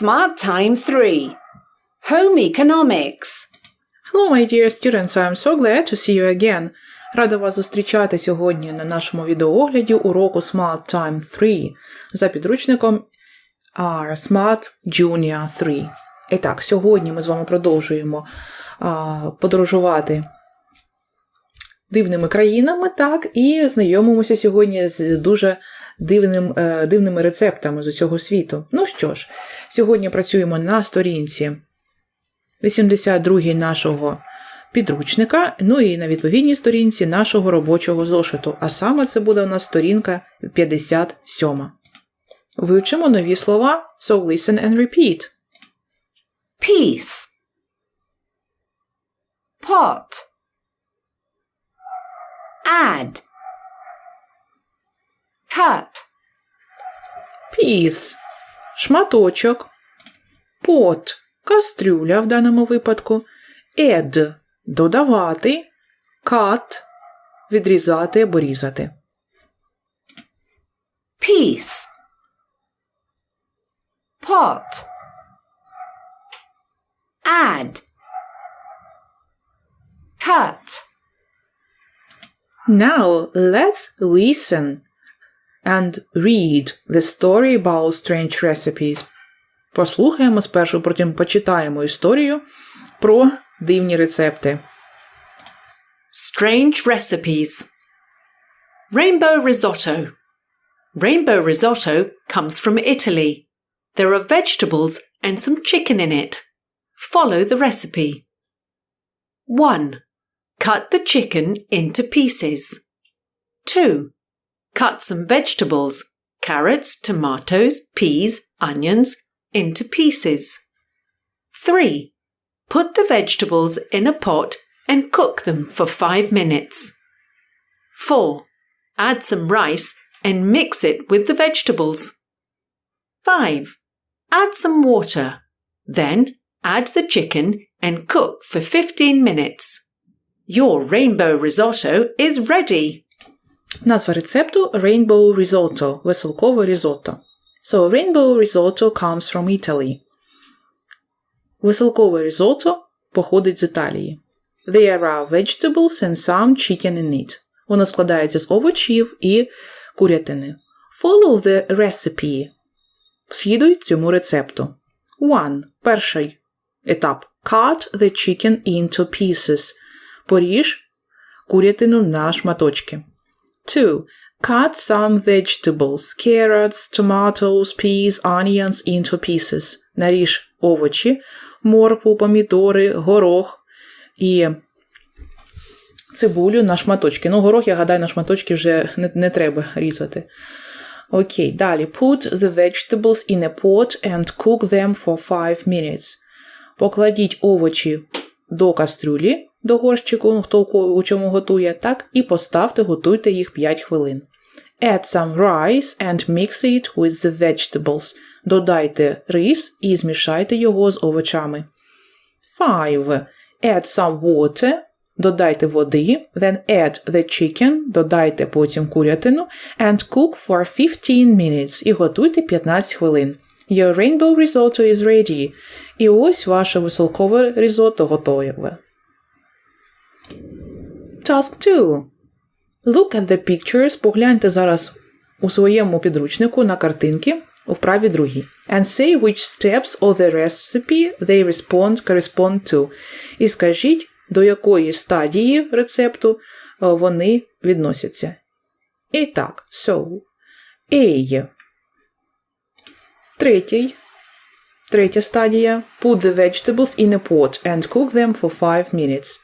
Smart Time 3. Home Economics. Hello, my dear students, I am so glad to see you again. Рада вас зустрічати сьогодні на нашому відеоогляді уроку Smart Time 3 за підручником Smart Junior 3. І так, сьогодні ми з вами продовжуємо подорожувати дивними країнами, так, і знайомимося сьогодні з дуже дивними рецептами з усього світу. Ну що ж, сьогодні працюємо на сторінці 82 нашого підручника, ну і на відповідній сторінці нашого робочого зошиту, а саме це буде у нас сторінка 57. Вивчимо нові слова, so listen and repeat. Piece. Pot. Add. Cut. Piece – шматочок. Pot – кастрюля в даному випадку. Add – додавати. Cut – відрізати або різати. Piece. Pot. Add. Cut. Now let's listen and read the story about strange recipes. Послухаємо спершу, потім почитаємо історію про дивні рецепти. Strange recipes. Rainbow risotto. Rainbow risotto comes from Italy. There are vegetables and some chicken in it. Follow the recipe. 1. Cut the chicken into pieces. 2. Cut some vegetables, carrots, tomatoes, peas, onions, into pieces. 3. Put the vegetables in a pot and cook them for 5 minutes. 4. Add some rice and mix it with the vegetables. 5. Add some water. Then add the chicken and cook for 15 minutes. Your rainbow risotto is ready. Назва рецепту – Rainbow Risotto – веселкове різотто. So, Rainbow Risotto comes from Italy. Веселкове різотто походить з Італії. There are vegetables and some chicken in it. Воно складається з овочів і курятини. Follow the recipe. Слідуй цьому рецепту. 1. Перший етап. Cut the chicken into pieces. Поріж курятину на шматочки. 2. Cut some vegetables, carrots, tomatoes, peas, onions into pieces. Наріж овочі, моркву, помідори, горох і цибулю на шматочки. Ну, горох, я гадаю, на шматочки вже не треба різати. Окей, далі. Put the vegetables in a pot and cook them for 5 minutes. Покладіть овочі до кастрюлі, до горщику, хто у чому готує, так, і поставте, готуйте їх 5 хвилин. Add some rice and mix it with the vegetables. Додайте рис і змішайте його з овочами. 5. Add some water. Додайте води. Then add the chicken. Додайте потім курятину. And cook for 15 minutes. І готуйте 15 хвилин. Your rainbow risotto is ready. І ось ваше веселкове різотто готове. Task 2. Look at the pictures. Погляньте зараз у своєму підручнику на картинки у вправі другій. And say which steps of the recipe they correspond to. І скажіть, до якої стадії рецепту вони відносяться. І так, so, A. Третя стадія. Put the vegetables in a pot and cook them for 5 minutes.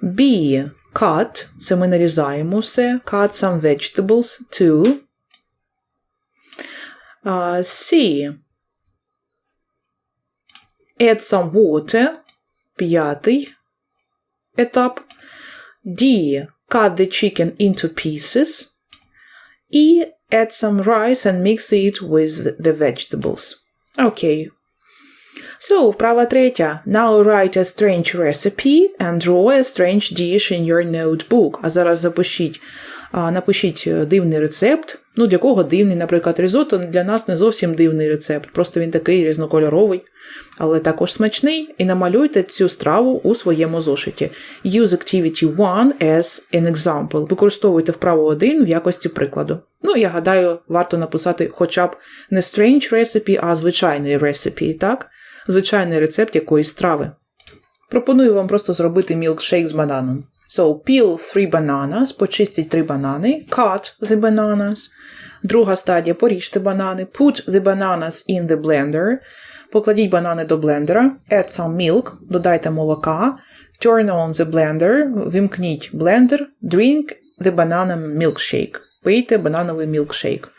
B. Cut. Це ми нарізаємо все. Cut some vegetables. 2. C. Add some water. 5. етап. D. Cut the chicken into pieces. E. Add some rice and mix it with the vegetables. Окей. So, вправа третя. Now write a strange recipe and draw a strange dish in your notebook. А зараз запишіть Напишіть дивний рецепт. Ну, для кого дивний, наприклад, різотто для нас не зовсім дивний рецепт. Просто він такий різнокольоровий, але також смачний. І намалюйте цю страву у своєму зошиті. Use activity 1 as an example. Використовуйте вправу 1 в якості прикладу. Ну, я гадаю, варто написати хоча б не strange recipe, а звичайний recipe, так? Звичайний рецепт якоїсь страви. Пропоную вам просто зробити мілкшейк з бананом. So, peel 3 bananas, почистіть 3 банани, cut the bananas. Друга стадія, поріжте банани, put the bananas in the blender, покладіть банани до блендера, add some milk, додайте молока, turn on the blender, вимкніть блендер, drink the banana milkshake, пийте банановий мілкшейк.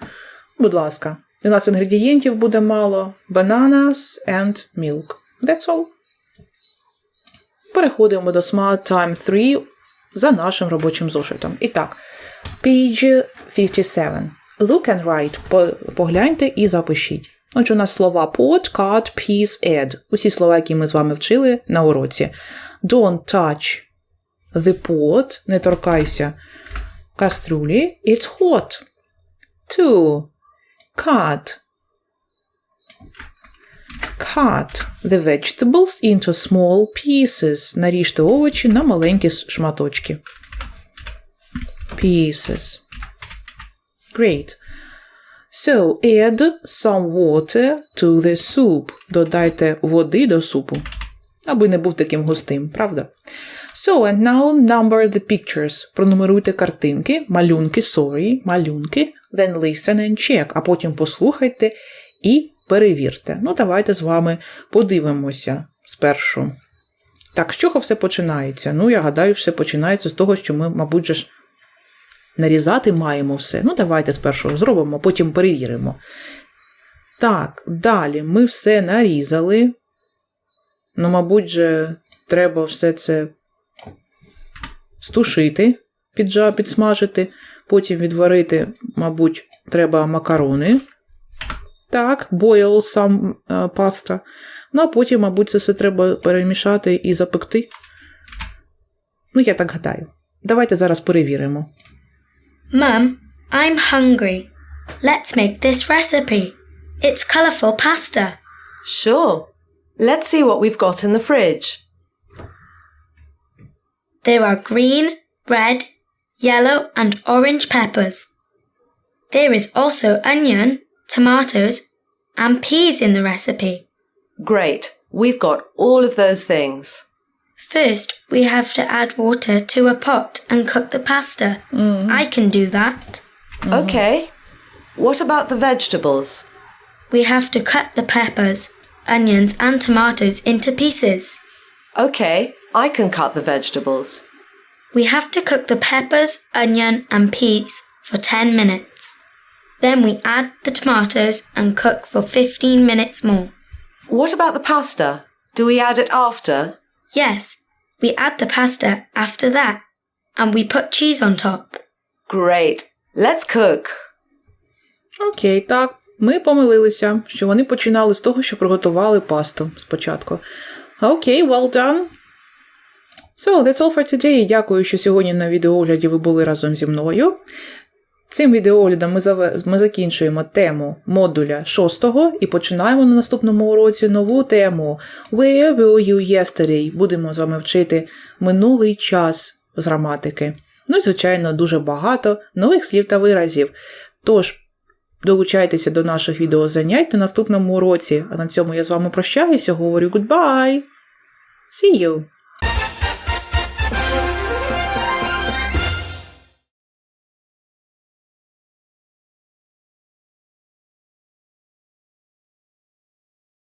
Будь ласка, у нас інгредієнтів буде мало, bananas and milk. That's all. Переходимо до Smart Time 3 за нашим робочим зошитом. І так, page 57. Look and write. Погляньте і запишіть. Отже, у нас слова pot, cut, piece, add. Усі слова, які ми з вами вчили на уроці. Don't touch the pot. Не торкайся каструлі. It's hot. 2. Cut. Cut the vegetables into small pieces. Наріжте овочі на маленькі шматочки. Pieces. Great. So, add some water to the soup. Додайте води до супу. Аби не був таким густим, правда? So, and now number the pictures. Пронумеруйте картинки, малюнки, малюнки. Then listen and check. А потім послухайте і перевірте. Ну, давайте з вами подивимося спершу. Так, з чого все починається? Ну, я гадаю, все починається з того, що ми, мабуть, же ж нарізати маємо все. Ну, давайте спершу зробимо, потім перевіримо. Так, далі ми все нарізали. Ну, мабуть, же треба все це стушити, підсмажити. Потім відварити, мабуть, треба макарони. Так, boil some pasta. Ну, а потім, мабуть, це все треба перемішати і запекти. Ну, я так гадаю. Давайте зараз перевіримо. Mum, I'm hungry. Let's make this recipe. It's colourful pasta. Sure. Let's see what we've got in the fridge. There are green, red, yellow and orange peppers. There is also onion, tomatoes and peas in the recipe. Great. We've got all of those things. First, we have to add water to a pot and cook the pasta. I can do that. Okay. What about the vegetables? We have to cut the peppers, onions and tomatoes into pieces. Okay, I can cut the vegetables. We have to cook the peppers, onion and peas for 10 minutes. Then we add the tomatoes and cook for 15 minutes more. What about the pasta? Do we add it after? Yes, we add the pasta after that, and we put cheese on top. Great. Let's cook. Окей, так. Ми помилилися, що вони починали з того, що приготували пасту спочатку. Окей, well done. So, that's all for today. Дякую, що сьогодні на відеоогляді ви були разом зі мною. Цим відеооглядом ми закінчуємо тему модуля 6 і починаємо на наступному уроці нову тему Where were you yesterday? Будемо з вами вчити минулий час з граматики. Ну і, звичайно, дуже багато нових слів та виразів. Тож, долучайтеся до наших відеозанять на наступному уроці. А на цьому я з вами прощаюся, говорю goodbye. See you!